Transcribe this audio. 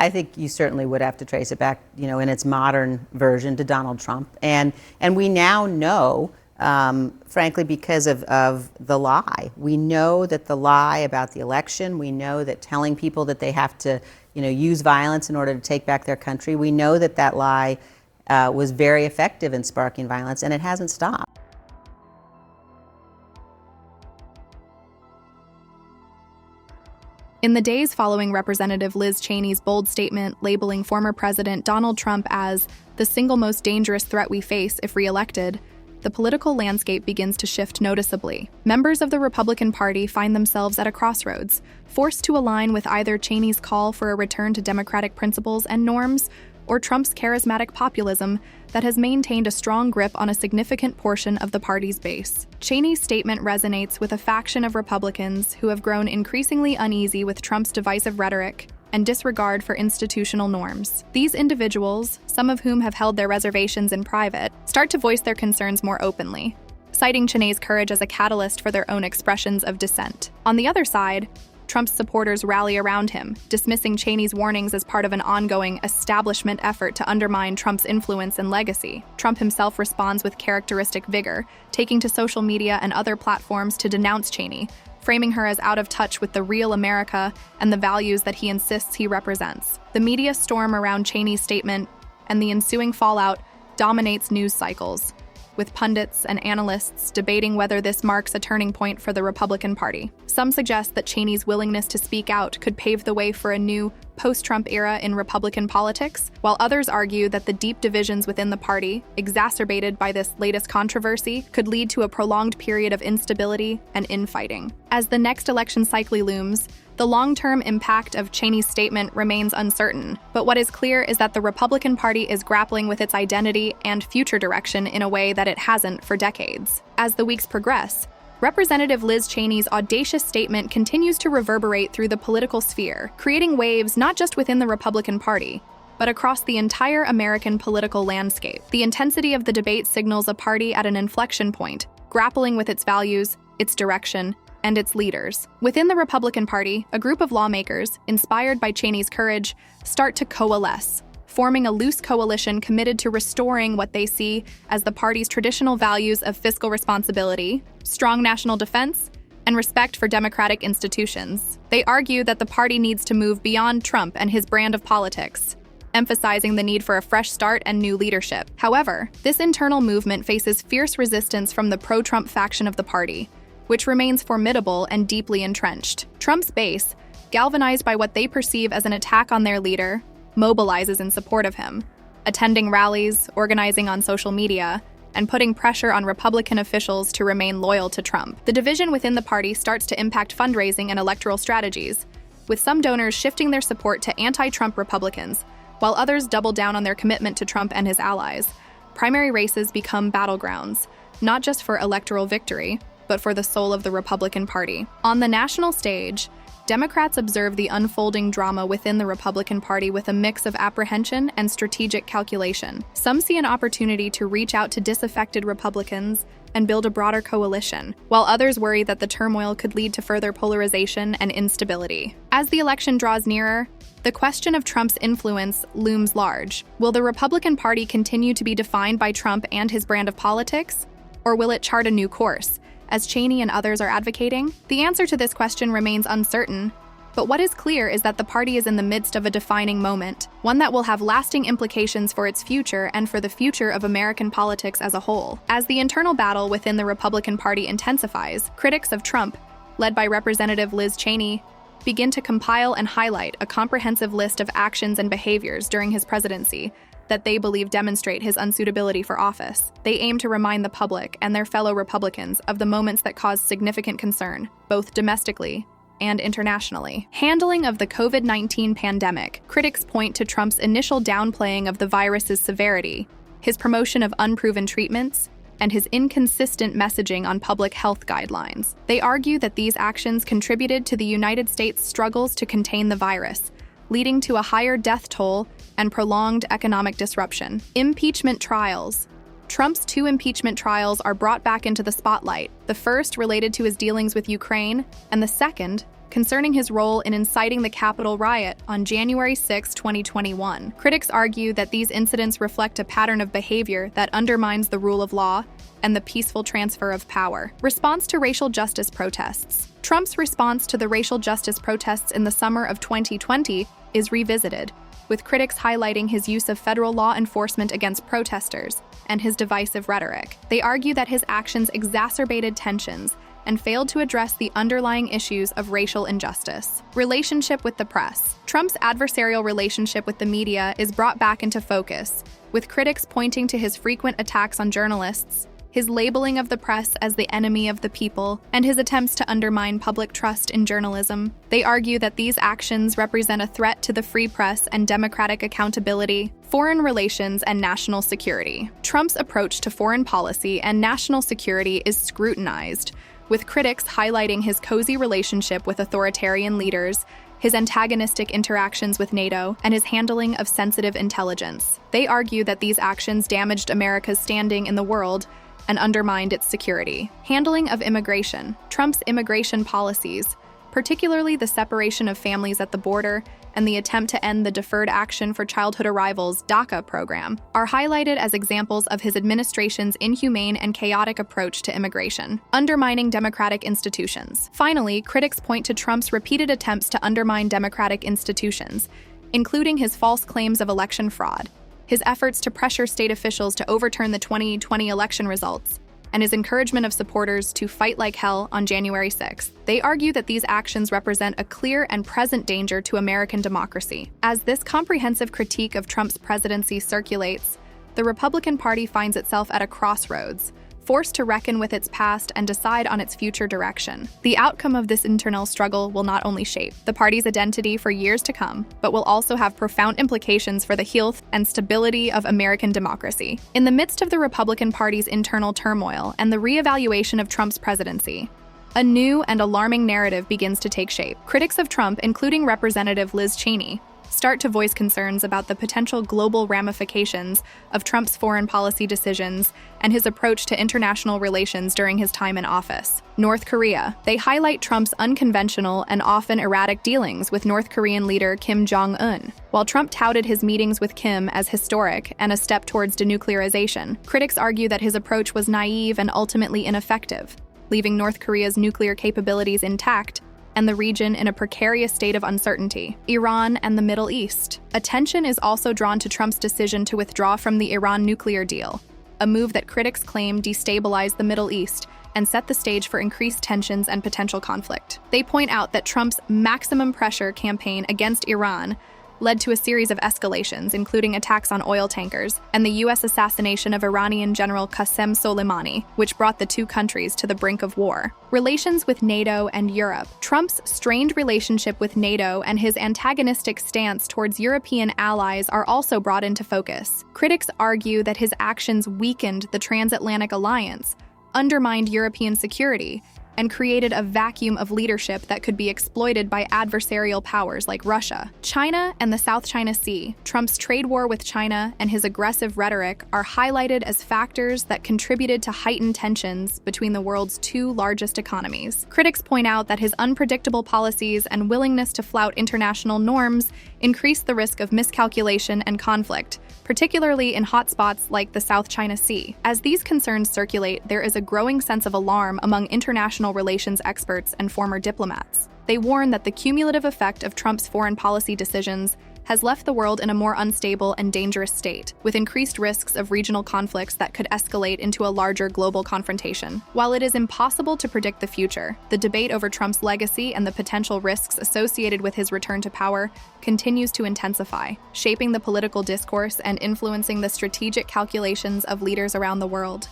I think you certainly would have to trace it back, in its modern version to Donald Trump. And we now know, frankly, because of the lie. We know that the lie about the election, we know that telling people that they have to, use violence in order to take back their country, we know that that lie was very effective in sparking violence, and it hasn't stopped. In the days following Representative Liz Cheney's bold statement labeling former President Donald Trump as the single most dangerous threat we face if reelected, the political landscape begins to shift noticeably. Members of the Republican Party find themselves at a crossroads, forced to align with either Cheney's call for a return to democratic principles and norms, or Trump's charismatic populism that has maintained a strong grip on a significant portion of the party's base. Cheney's statement resonates with a faction of Republicans who have grown increasingly uneasy with Trump's divisive rhetoric and disregard for institutional norms. These individuals, some of whom have held their reservations in private, start to voice their concerns more openly, citing Cheney's courage as a catalyst for their own expressions of dissent. On the other side, Trump's supporters rally around him, dismissing Cheney's warnings as part of an ongoing establishment effort to undermine Trump's influence and legacy. Trump himself responds with characteristic vigor, taking to social media and other platforms to denounce Cheney, framing her as out of touch with the real America and the values that he insists he represents. The media storm around Cheney's statement and the ensuing fallout dominates news cycles, with pundits and analysts debating whether this marks a turning point for the Republican Party. Some suggest that Cheney's willingness to speak out could pave the way for a new, post-Trump era in Republican politics, while others argue that the deep divisions within the party, exacerbated by this latest controversy, could lead to a prolonged period of instability and infighting. As the next election cycle looms, the long-term impact of Cheney's statement remains uncertain, but what is clear is that the Republican Party is grappling with its identity and future direction in a way that it hasn't for decades. As the weeks progress, Representative Liz Cheney's audacious statement continues to reverberate through the political sphere, creating waves not just within the Republican Party, but across the entire American political landscape. The intensity of the debate signals a party at an inflection point, grappling with its values, its direction, and its leaders. Within the Republican Party, a group of lawmakers, inspired by Cheney's courage, start to coalesce, forming a loose coalition committed to restoring what they see as the party's traditional values of fiscal responsibility, strong national defense, and respect for democratic institutions. They argue that the party needs to move beyond Trump and his brand of politics, emphasizing the need for a fresh start and new leadership. However, this internal movement faces fierce resistance from the pro-Trump faction of the party, which remains formidable and deeply entrenched. Trump's base, galvanized by what they perceive as an attack on their leader, mobilizes in support of him, attending rallies, organizing on social media, and putting pressure on Republican officials to remain loyal to Trump. The division within the party starts to impact fundraising and electoral strategies, with some donors shifting their support to anti-Trump Republicans, while others double down on their commitment to Trump and his allies. Primary races become battlegrounds, not just for electoral victory, but for the soul of the Republican Party. On the national stage, Democrats observe the unfolding drama within the Republican Party with a mix of apprehension and strategic calculation. Some see an opportunity to reach out to disaffected Republicans and build a broader coalition, while others worry that the turmoil could lead to further polarization and instability. As the election draws nearer, the question of Trump's influence looms large. Will the Republican Party continue to be defined by Trump and his brand of politics, or will it chart a new course, as Cheney and others are advocating? The answer to this question remains uncertain, but what is clear is that the party is in the midst of a defining moment, one that will have lasting implications for its future and for the future of American politics as a whole. As the internal battle within the Republican Party intensifies, critics of Trump, led by Representative Liz Cheney, begin to compile and highlight a comprehensive list of actions and behaviors during his presidency that they believe demonstrate his unsuitability for office. They aim to remind the public and their fellow Republicans of the moments that caused significant concern, both domestically and internationally. Handling of the COVID-19 pandemic. Critics point to Trump's initial downplaying of the virus's severity, his promotion of unproven treatments, and his inconsistent messaging on public health guidelines. They argue that these actions contributed to the United States' struggles to contain the virus, leading to a higher death toll and prolonged economic disruption. Impeachment trials. Trump's 2 impeachment trials are brought back into the spotlight, the first related to his dealings with Ukraine, and the second concerning his role in inciting the Capitol riot on January 6, 2021. Critics argue that these incidents reflect a pattern of behavior that undermines the rule of law and the peaceful transfer of power. Response to racial justice protests. Trump's response to the racial justice protests in the summer of 2020 is revisited, with critics highlighting his use of federal law enforcement against protesters and his divisive rhetoric. They argue that his actions exacerbated tensions and failed to address the underlying issues of racial injustice. Relationship with the press. Trump's adversarial relationship with the media is brought back into focus, with critics pointing to his frequent attacks on journalists, his labeling of the press as the enemy of the people, and his attempts to undermine public trust in journalism. They argue that these actions represent a threat to the free press and democratic accountability, foreign relations, and national security. Trump's approach to foreign policy and national security is scrutinized, with critics highlighting his cozy relationship with authoritarian leaders, his antagonistic interactions with NATO, and his handling of sensitive intelligence. They argue that these actions damaged America's standing in the world and undermined its security. Handling of immigration. Trump's immigration policies, particularly the separation of families at the border and the attempt to end the Deferred Action for Childhood Arrivals (DACA) program, are highlighted as examples of his administration's inhumane and chaotic approach to immigration, undermining democratic institutions. Finally, critics point to Trump's repeated attempts to undermine democratic institutions, including his false claims of election fraud, his efforts to pressure state officials to overturn the 2020 election results, and his encouragement of supporters to fight like hell on January 6th. They argue that these actions represent a clear and present danger to American democracy. As this comprehensive critique of Trump's presidency circulates, the Republican Party finds itself at a crossroads, forced to reckon with its past and decide on its future direction. The outcome of this internal struggle will not only shape the party's identity for years to come, but will also have profound implications for the health and stability of American democracy. In the midst of the Republican Party's internal turmoil and the reevaluation of Trump's presidency, a new and alarming narrative begins to take shape. Critics of Trump, including Representative Liz Cheney, start to voice concerns about the potential global ramifications of Trump's foreign policy decisions and his approach to international relations during his time in office. North Korea. They highlight Trump's unconventional and often erratic dealings with North Korean leader Kim Jong-un. While Trump touted his meetings with Kim as historic and a step towards denuclearization, critics argue that his approach was naive and ultimately ineffective, leaving North Korea's nuclear capabilities intact and the region in a precarious state of uncertainty. Iran and the Middle East. Attention is also drawn to Trump's decision to withdraw from the Iran nuclear deal, a move that critics claim destabilized the Middle East and set the stage for increased tensions and potential conflict. They point out that Trump's maximum pressure campaign against Iran led to a series of escalations, including attacks on oil tankers and the U.S. assassination of Iranian General Qasem Soleimani, which brought the two countries to the brink of war. Relations with NATO and Europe. Trump's strained relationship with NATO and his antagonistic stance towards European allies are also brought into focus. Critics argue that his actions weakened the transatlantic alliance, undermined European security, and created a vacuum of leadership that could be exploited by adversarial powers like Russia. China and the South China Sea. Trump's trade war with China and his aggressive rhetoric are highlighted as factors that contributed to heightened tensions between the world's two largest economies. Critics point out that his unpredictable policies and willingness to flout international norms increase the risk of miscalculation and conflict, particularly in hotspots like the South China Sea. As these concerns circulate, there is a growing sense of alarm among international relations experts and former diplomats. They warn that the cumulative effect of Trump's foreign policy decisions has left the world in a more unstable and dangerous state, with increased risks of regional conflicts that could escalate into a larger global confrontation. While it is impossible to predict the future, the debate over Trump's legacy and the potential risks associated with his return to power continues to intensify, shaping the political discourse and influencing the strategic calculations of leaders around the world.